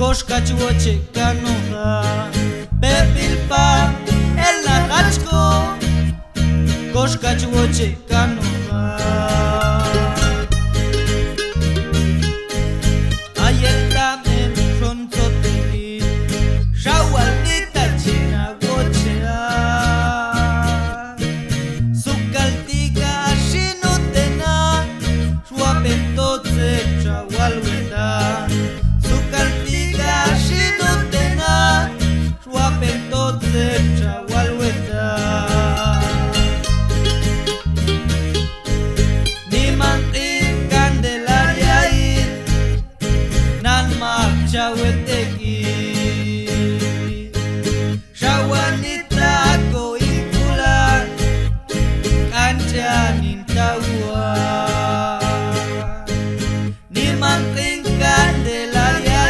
Koshkachuoche kanoha Pepilpa el najachko Koshkachuoche kanoha Ayetamen frontoteli Shawaltita china gochea Sukaltika shinutena Shwapentotse chawalweta Sukaltika shinutena Shwapentotse chawalweta Nimantin Candelaria Nan marchaweteki Shawanita ko ikula Kanchanin tawa Nimantin Candelaria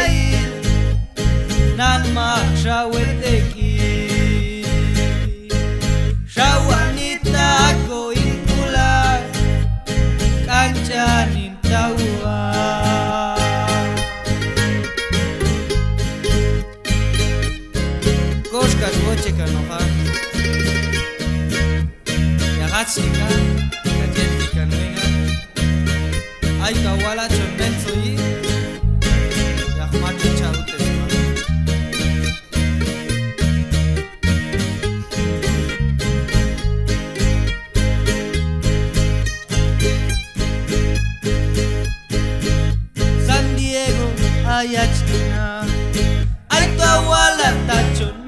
Nan marchaweteki Shawanita ko ikula Kanchanin tawa Koshkachuoche kanoha Yagatsika Kajetika nuinga Aika wala chonbenzoyi Yahmatu chautesma San Diego ayachtina Aika wala tachon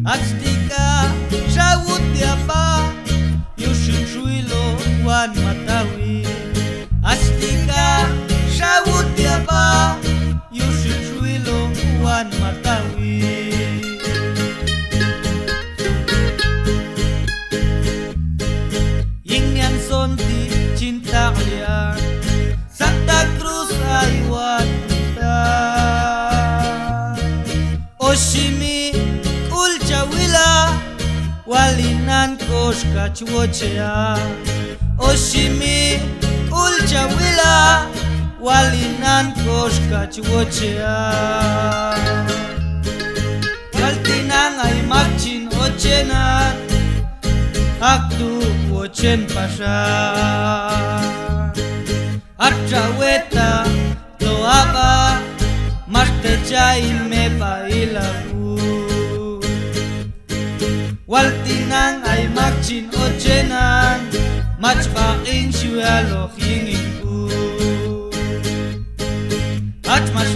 Achtika shawutiapa Yushichuilo wan matawi Achtika shawutiapa Yushichuilo wan matawi Yingyan sonti cintaklia Santa Cruz aywan kita Oshimi Ulchawila Walinan koshkachuochea Oshimi Ulchawila Walinan koshkachuochea Waltinang ay makchin ochena Aktu ochen pasha Achaweta Toaba Martechain me bailabu Waltinang ay makchin ochenan Machpain shuya lo hinginku At mas